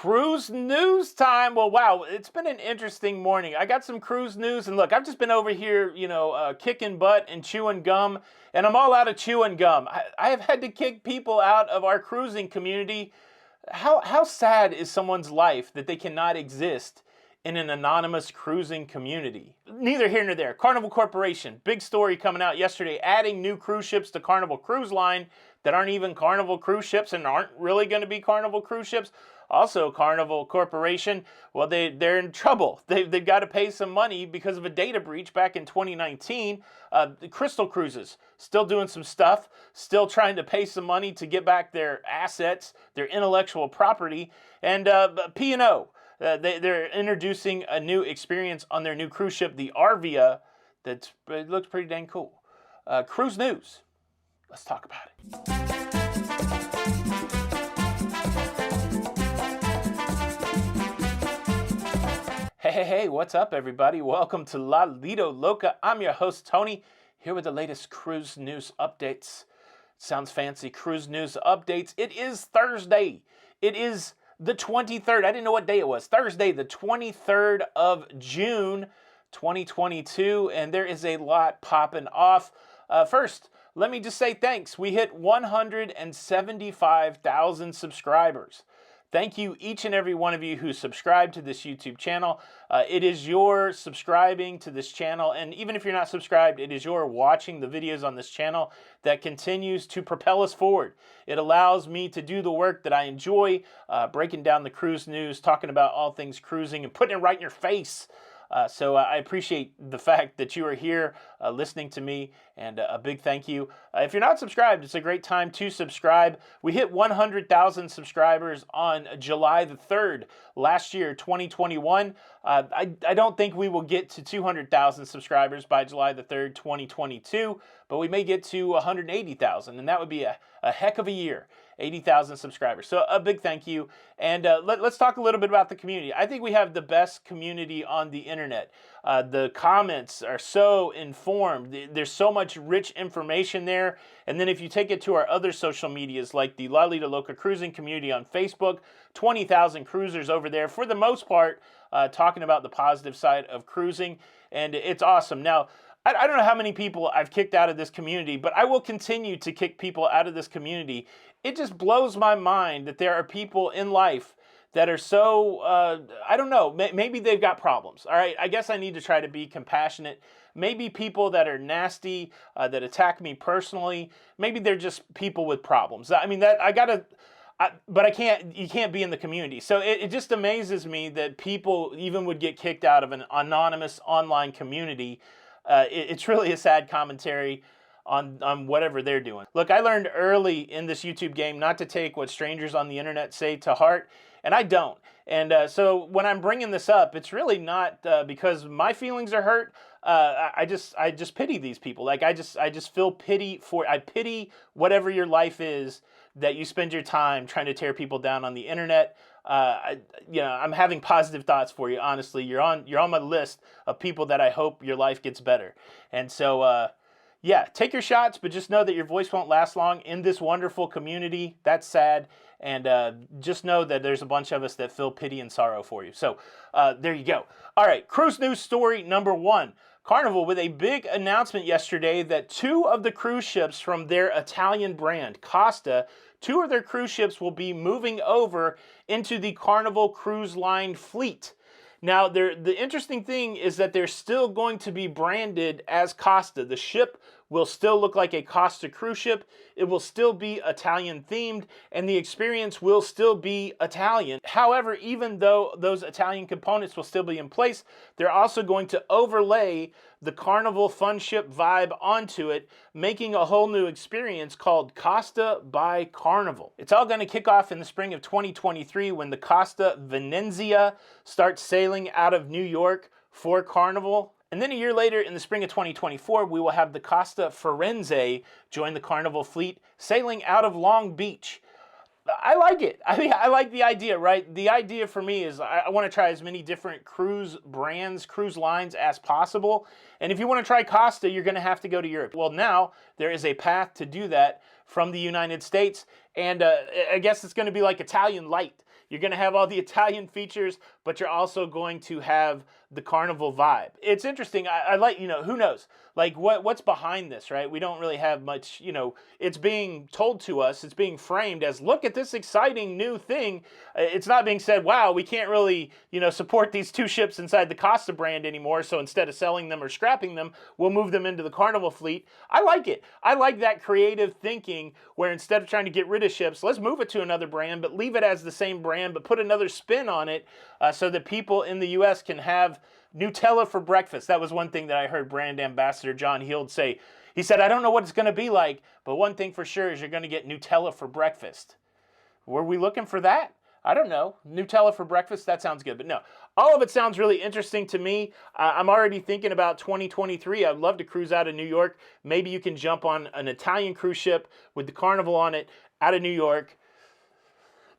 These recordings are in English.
Cruise news time. Well, wow, it's been an interesting morning. I got some cruise news, and look, I've just been over here, kicking butt and chewing gum, and I'm all out of chewing gum. I have had to kick people out of our cruising community. How sad is someone's life that they cannot exist in an anonymous cruising community? Neither here nor there. Carnival Corporation, big story coming out yesterday, adding new cruise ships to Carnival Cruise Line that aren't even Carnival cruise ships and aren't really going to be Carnival cruise ships. Also, Carnival Corporation, well, they're in trouble. They've got to pay some money because of a data breach back in 2019. Crystal Cruises, still doing some stuff, still trying to pay some money to get back their assets, their intellectual property. And P&O, they're introducing a new experience on their new cruise ship, the Arvia, it looks pretty dang cool. Cruise news. Let's talk about it. Hey, what's up, everybody? Welcome to Lido, Loca. I'm your host, Tony, here with the latest cruise news updates. Sounds fancy, cruise news updates. It is Thursday. It is the 23rd. I didn't know what day it was. Thursday, the 23rd of June, 2022, and there is a lot popping off. First, let me just say thanks. We hit 175,000 subscribers. Thank you, each and every one of you who subscribed to this YouTube channel. It is your subscribing to this channel, and even if you're not subscribed, it is your watching the videos on this channel that continues to propel us forward. It allows me to do the work that I enjoy, breaking down the cruise news, talking about all things cruising, and putting it right in your face. So I appreciate the fact that you are here listening to me, and a big thank you. If you're not subscribed, it's a great time to subscribe. We hit 100,000 subscribers on July the 3rd last year, 2021. I don't think we will get to 200,000 subscribers by July the 3rd, 2022, but we may get to 180,000, and that would be a heck of a year. 80,000 subscribers. So a big thank you. And let's talk a little bit about the community. I think we have the best community on the internet. The comments are so informed. There's so much rich information there. And then if you take it to our other social medias, like the Lido Loca cruising community on Facebook, 20,000 cruisers over there, for the most part, talking about the positive side of cruising. And it's awesome. Now, I don't know how many people I've kicked out of this community, but I will continue to kick people out of this community. It just blows my mind that there are people in life that are so, I don't know, maybe they've got problems, all right? I guess I need to try to be compassionate. Maybe people that are nasty, that attack me personally, maybe they're just people with problems. I mean, but you can't be in the community. So it just amazes me that people even would get kicked out of an anonymous online community. It's really a sad commentary on whatever they're doing. Look, I learned early in this YouTube game not to take what strangers on the internet say to heart, and I don't. And so when I'm bringing this up, it's really not because my feelings are hurt. I just pity these people. Like I just feel pity I pity whatever your life is that you spend your time trying to tear people down on the internet. I'm having positive thoughts for you. Honestly, you're on my list of people that I hope your life gets better. And so, yeah, take your shots, but just know that your voice won't last long in this wonderful community. That's sad. And just know that there's a bunch of us that feel pity and sorrow for you. So there you go. All right, cruise news story number 1. Carnival with a big announcement yesterday that 2 of the cruise ships from their Italian brand, Costa, 2 of their cruise ships will be moving over into the Carnival Cruise Line fleet. Now, the interesting thing is that they're still going to be branded as Costa. The ship will still look like a Costa cruise ship. It will still be Italian themed, and the experience will still be Italian. However, even though those Italian components will still be in place, they're also going to overlay the Carnival Fun Ship vibe onto it, making a whole new experience called Costa by Carnival. It's all going to kick off in the spring of 2023 when the Costa Venezia starts sailing out of New York for Carnival. And then a year later, in the spring of 2024, we will have the Costa Firenze join the Carnival fleet, sailing out of Long Beach. I like it. I mean, I like the idea, right? The idea for me is I want to try as many different cruise brands, cruise lines as possible. And if you want to try Costa, you're going to have to go to Europe. Well, now there is a path to do that from the United States. And I guess it's going to be like Italian Light. You're going to have all the Italian features, but you're also going to have the Carnival vibe. It's interesting. I like, who knows? Like what's behind this, right? We don't really have much, it's being told to us, it's being framed as, look at this exciting new thing. It's not being said, wow, we can't really, support these two ships inside the Costa brand anymore, so instead of selling them or scrapping them, we'll move them into the Carnival fleet. I like it. I like that creative thinking where instead of trying to get rid of ships, let's move it to another brand, but leave it as the same brand, but put another spin on it so that people in the U.S. can have Nutella for breakfast. That was one thing that I heard brand ambassador John Heald say. He said, I don't know what it's going to be like, but one thing for sure is you're going to get Nutella for breakfast. Were we looking for that? I don't know. Nutella for breakfast? That sounds good. But no, all of it sounds really interesting to me. I'm already thinking about 2023. I'd love to cruise out of New York. Maybe you can jump on an Italian cruise ship with the Carnival on it out of New York.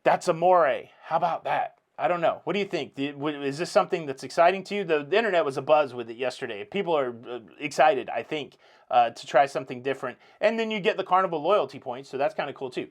That's amore. How about that? I don't know. What do you think? Is this something that's exciting to you? The internet was abuzz with it yesterday. People are excited, I think, to try something different. And then you get the Carnival loyalty points, so that's kind of cool too.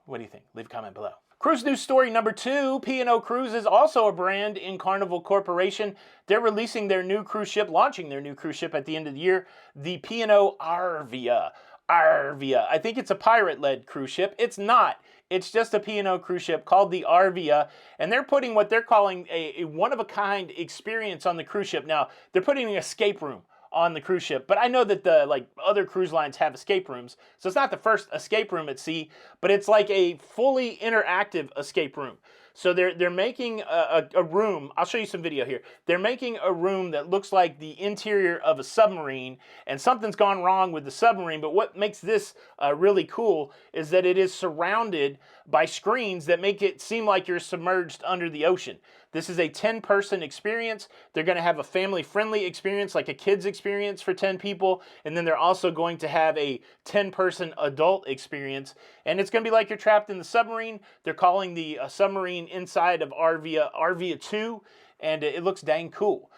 What do you think? Leave a comment below. Cruise news story number 2, P&O Cruises, also a brand in Carnival Corporation. They're releasing their new cruise ship, launching their new cruise ship at the end of the year, the P&O Arvia. I think it's a pirate-led cruise ship. It's not. It's just a P&O cruise ship called the Arvia, and they're putting what they're calling a one-of-a-kind experience on the cruise ship. Now, they're putting an escape room on the cruise ship, but I know that the other cruise lines have escape rooms, so it's not the first escape room at sea, but it's like a fully interactive escape room. So they're making a room. I'll show you some video here. They're making a room that looks like the interior of a submarine, and something's gone wrong with the submarine. But what makes this really cool is that it is surrounded by screens that make it seem like you're submerged under the ocean. This is a 10-person experience. They're going to have a family-friendly experience, like a kid's experience for 10 people, and then they're also going to have a 10-person adult experience, and it's going to be like you're trapped in the submarine. They're calling the submarine inside of Arvia 2, and it looks dang cool.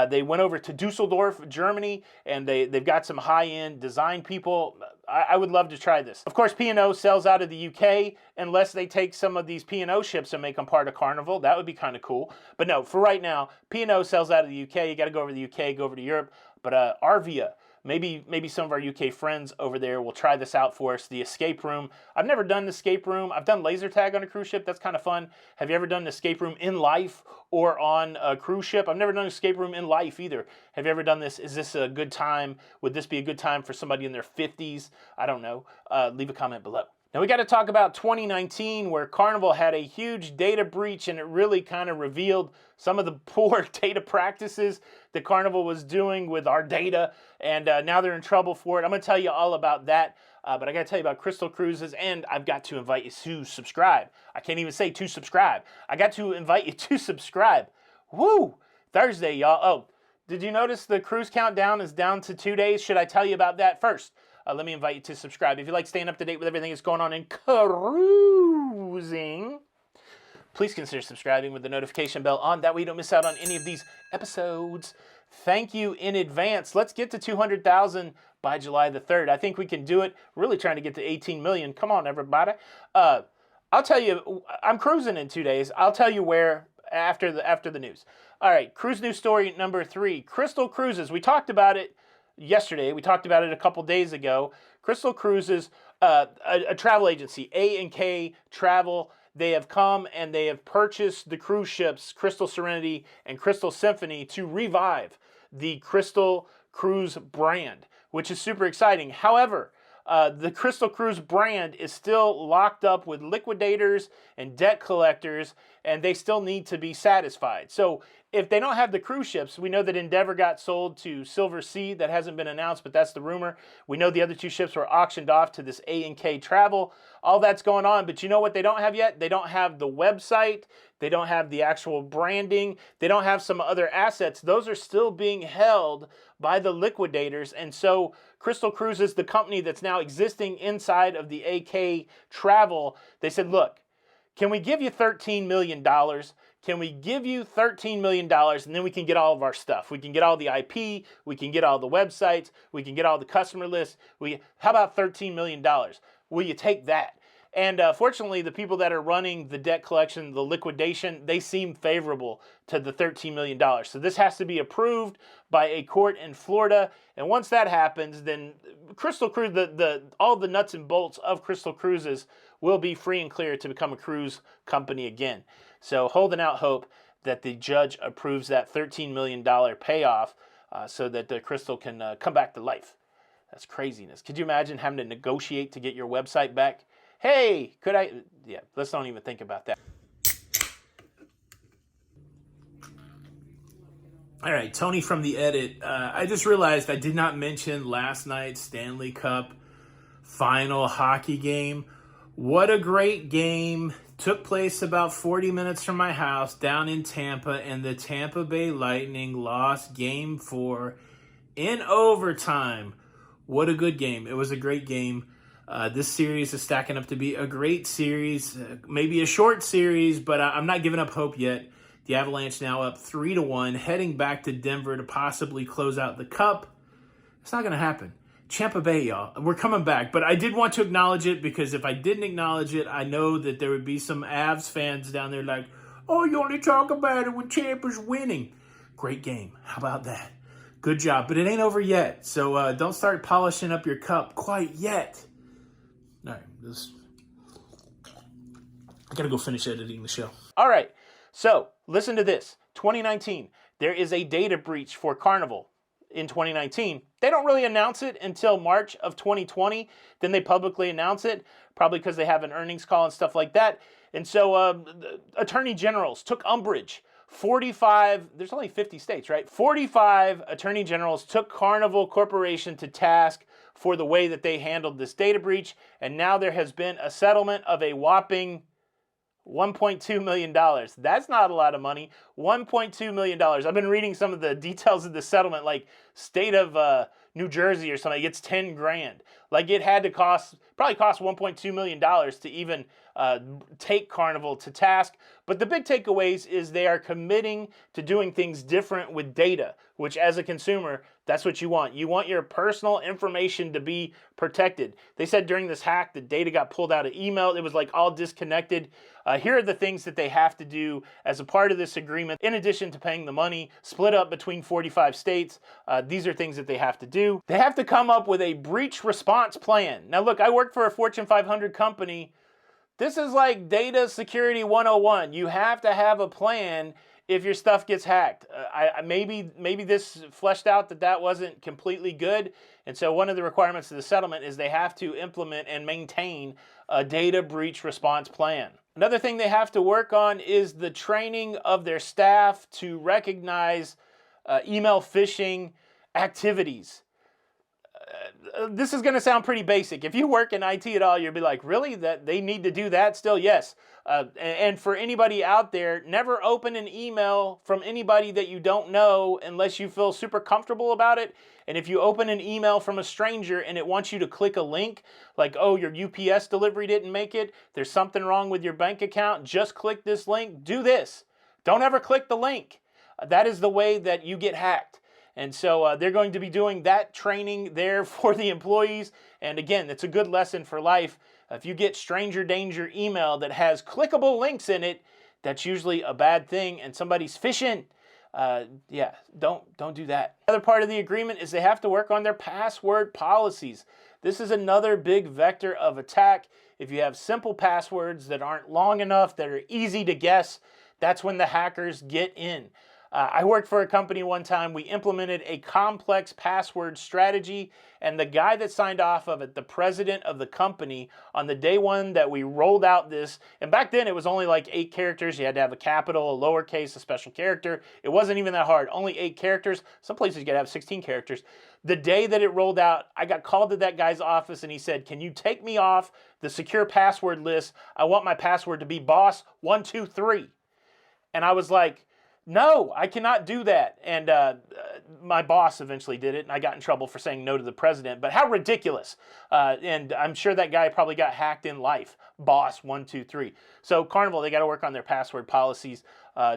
They went over to Dusseldorf, Germany, and they've got some high-end design people. I would love to try this. Of course, P&O sells out of the UK unless they take some of these P&O ships and make them part of Carnival. That would be kind of cool. But no, for right now, P&O sells out of the UK. You got to go over to the UK, go over to Europe. But Arvia, maybe some of our UK friends over there will try this out for us. The escape room. I've never done the escape room. I've done laser tag on a cruise ship. That's kind of fun. Have you ever done an escape room in life or on a cruise ship? I've never done an escape room in life either. Have you ever done this? Is this a good time? Would this be a good time for somebody in their 50s? I don't know. Leave a comment below. Now we got to talk about 2019, where Carnival had a huge data breach, and it really kind of revealed some of the poor data practices that Carnival was doing with our data, and now they're in trouble for it. I'm going to tell you all about that, but I got to tell you about Crystal Cruises, and I've got to invite you to subscribe. I can't even say to subscribe. I got to invite you to subscribe. Woo! Thursday, y'all. Oh, did you notice the cruise countdown is down to 2 days? Should I tell you about that first? Let me invite you to subscribe. If you like staying up to date with everything that's going on in cruising, please consider subscribing with the notification bell on. That way you don't miss out on any of these episodes. Thank you in advance. Let's get to 200,000 by July the 3rd. I think we can do it. We're really trying to get to 18 million. Come on, everybody. I'll tell you, I'm cruising in 2 days. I'll tell you where after the news. All right, cruise news story number 3. Crystal Cruises. We talked about it yesterday. We talked about it a couple days ago. Crystal Cruises, a travel agency, A&K Travel. They have come and they have purchased the cruise ships, Crystal Serenity and Crystal Symphony, to revive the Crystal Cruise brand, which is super exciting. However, the Crystal Cruise brand is still locked up with liquidators and debt collectors, and they still need to be satisfied. So if they don't have the cruise ships, we know that Endeavor got sold to Silver Sea. That hasn't been announced, but that's the rumor. We know the other 2 ships were auctioned off to this A&K Travel. All that's going on, but you know what they don't have yet? They don't have the website. They don't have the actual branding. They don't have some other assets. Those are still being held by the liquidators. And so Crystal Cruises, the company that's now existing inside of the AK Travel, they said, look, can we give you $13 million? Can we give you $13 million and then we can get all of our stuff? We can get all the IP, we can get all the websites, we can get all the customer lists. How about $13 million? Will you take that? And fortunately, the people that are running the debt collection, the liquidation, they seem favorable to the $13 million. So this has to be approved by a court in Florida. And once that happens, then Crystal Cruise, all the nuts and bolts of Crystal Cruises will be free and clear to become a cruise company again. So holding out hope that the judge approves that $13 million payoff so that the Crystal can come back to life. That's craziness. Could you imagine having to negotiate to get your website back? Hey, could I? Yeah, let's not even think about that. All right, Tony from the edit. I just realized I did not mention last night's Stanley Cup final hockey game. What a great game. Took place about 40 minutes from my house down in Tampa, and the Tampa Bay Lightning lost Game 4 in overtime. What a good game. It was a great game. This series is stacking up to be a great series, maybe a short series, but I'm not giving up hope yet. The Avalanche now up 3-1, heading back to Denver to possibly close out the Cup. It's not going to happen. Tampa Bay, y'all. We're coming back, but I did want to acknowledge it because if I didn't acknowledge it, I know that there would be some Avs fans down there like, oh, you only talk about it when Tampa's winning. Great game. How about that? Good job, but it ain't over yet, so don't start polishing up your cup quite yet. All right, I gotta go finish editing the show. All right, so listen to this. 2019, there is a data breach for Carnival in 2019. They don't really announce it until March of 2020. Then they publicly announce it, probably because they have an earnings call and stuff like that. And so attorney generals took umbrage. 45, there's only 50 states, right? 45 attorney generals took Carnival Corporation to task for the way that they handled this data breach. And now there has been a settlement of a whopping $1.2 million. That's not a lot of money. $1.2 million. I've been reading some of the details of the settlement, like state of New Jersey or something. It's 10 grand. Like it had to probably cost $1.2 million to even take Carnival to task. But the big takeaways is they are committing to doing things different with data, which as a consumer, that's what you want. You want your personal information to be protected. They said during this hack, the data got pulled out of email. It was like all disconnected. Here are the things that they have to do as a part of this agreement. In addition to paying the money, split up between 45 states, these are things that they have to do. They have to come up with a breach response plan. Now look, I work for a Fortune 500 company. This is like data security 101. You have to have a plan if your stuff gets hacked. Maybe this fleshed out that wasn't completely good. And so one of the requirements of the settlement is they have to implement and maintain a data breach response plan. Another thing they have to work on is the training of their staff to recognize email phishing activities. This is going to sound pretty basic. If you work in IT at all, you'll be like, really? That they need to do that still? Yes. And for anybody out there, never open an email from anybody that you don't know unless you feel super comfortable about it. And if you open an email from a stranger and it wants you to click a link, like, oh, your UPS delivery didn't make it, there's something wrong with your bank account, just click this link, do this. Don't ever click the link. That is the way that you get hacked. And so they're going to be doing that training there for the employees. And again, it's a good lesson for life. If you get stranger danger email that has clickable links in it, that's usually a bad thing and somebody's phishing. Yeah, don't do that. Another part of the agreement is they have to work on their password policies. This is another big vector of attack. If you have simple passwords that aren't long enough, that are easy to guess, that's when the hackers get in. I worked for a company one time. We implemented a complex password strategy, and the guy that signed off of it, the president of the company, on the day one that we rolled out this, and back then it was only like 8 characters. You had to have a capital, a lowercase, a special character. It wasn't even that hard, only 8 characters. Some places you gotta have 16 characters. The day that it rolled out, I got called to that guy's office and he said, can you take me off the secure password list? I want my password to be boss123. And I was like, No, I cannot do that. And my boss eventually did it, and I got in trouble for saying no to the president. But how ridiculous. And I'm sure that guy probably got hacked in life. Boss 123. So Carnival, they got to work on their password policies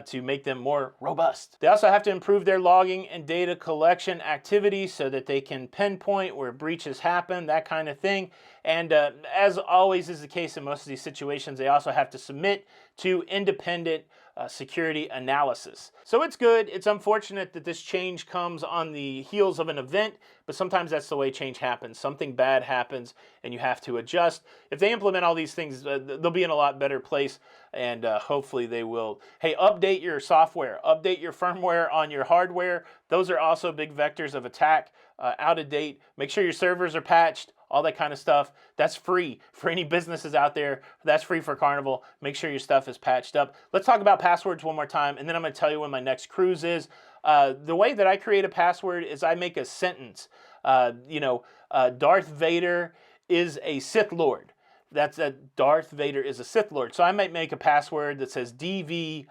to make them more robust. They also have to improve their logging and data collection activities so that they can pinpoint where breaches happen, that kind of thing. And as always is the case in most of these situations, they also have to submit to independent security analysis. So it's good. It's unfortunate that this change comes on the heels of an event, but sometimes that's the way change happens. Something bad happens and you have to adjust. If they implement all these things, they'll be in a lot better place, and hopefully they will. Hey, update your software, update your firmware on your hardware. Those are also big vectors of attack. Out of date. Make sure your servers are patched. All that kind of stuff. That's free for any businesses out there. That's free for Carnival. Make sure your stuff is patched up. Let's talk about passwords one more time, and then I'm going to tell you when my next cruise is. The way that I create a password is I make a sentence. Darth Vader is a Sith Lord. That's Darth Vader is a Sith Lord. So I might make a password that says DVISSL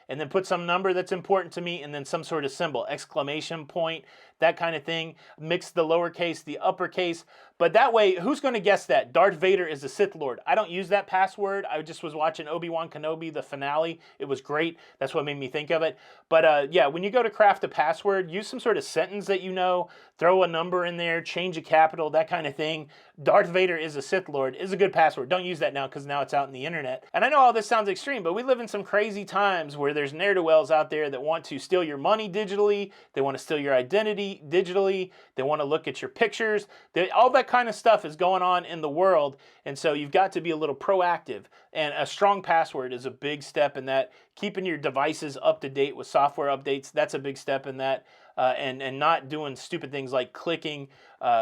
and then put some number that's important to me and then some sort of symbol, exclamation point, that kind of thing. Mix the lowercase, the uppercase. But that way, who's going to guess that? Darth Vader is a Sith Lord. I don't use that password. I just was watching Obi-Wan Kenobi, the finale. It was great. That's what made me think of it. But yeah, when you go to craft a password, use some sort of sentence that you know, throw a number in there, change a capital, that kind of thing. Darth Vader is a Sith Lord is a good password. Don't use that now because now it's out in the internet. And I know all this sounds extreme, but we live in some crazy times where there's ne'er-do-wells out there that want to steal your money digitally. They want to steal your identity digitally. They want to look at your pictures. All that kind of stuff is going on in the world. And so you've got to be a little proactive. And a strong password is a big step in that. Keeping your devices up to date with software updates, that's a big step in that. And not doing stupid things like clicking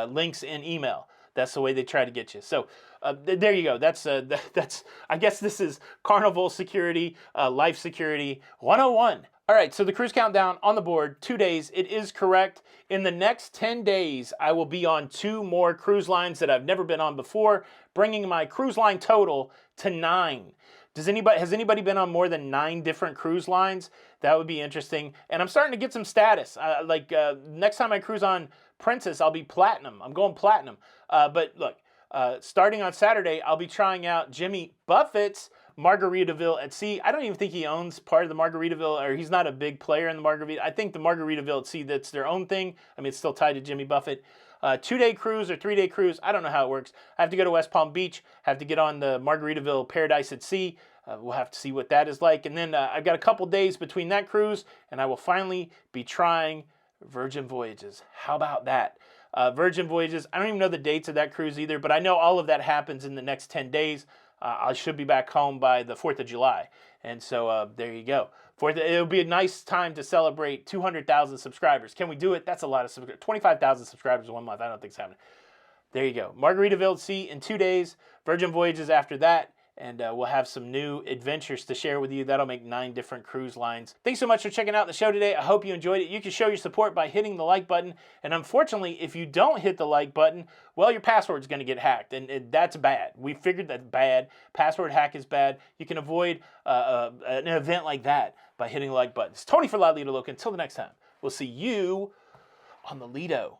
links in email. That's the way they try to get you. So there you go. That's I guess this is Carnival Security, Life Security 101. All right, so the cruise countdown on the board, 2 days. It is correct. In the next 10 days, I will be on 2 more cruise lines that I've never been on before, bringing my cruise line total to 9. Has anybody been on more than 9 different cruise lines? That would be interesting. And I'm starting to get some status. Next time I cruise on Princess, I'll be platinum. I'm going platinum. But look, starting on Saturday, I'll be trying out Jimmy Buffett's Margaritaville at Sea. I don't even think he owns part of the Margaritaville, or he's not a big player in the Margaritaville. I think the Margaritaville at Sea, that's their own thing. I mean, it's still tied to Jimmy Buffett. 2-day cruise or 3-day cruise, I don't know how it works. I have to go to West Palm Beach, have to get on the Margaritaville Paradise at Sea. We'll have to see what that is like. And then I've got a couple days between that cruise, and I will finally be trying Virgin Voyages. How about that? Virgin Voyages, I don't even know the dates of that cruise either, but I know all of that happens in the next 10 days. I should be back home by the 4th of July. And so there you go. It'll be a nice time to celebrate 200,000 subscribers. Can we do it? That's a lot of subscribers. 25,000 subscribers in 1 month. I don't think it's happening. There you go. Margaritaville at Sea in 2 days. Virgin Voyages after that. And we'll have some new adventures to share with you. That'll make 9 different cruise lines. Thanks so much for checking out the show today. I hope you enjoyed it. You can show your support by hitting the like button. And unfortunately, if you don't hit the like button, well, your password's going to get hacked. And that's bad. We figured that's bad. Password hack is bad. You can avoid an event like that by hitting the like button. It's Tony for Lido, Loca. Until the next time, we'll see you on the Lido.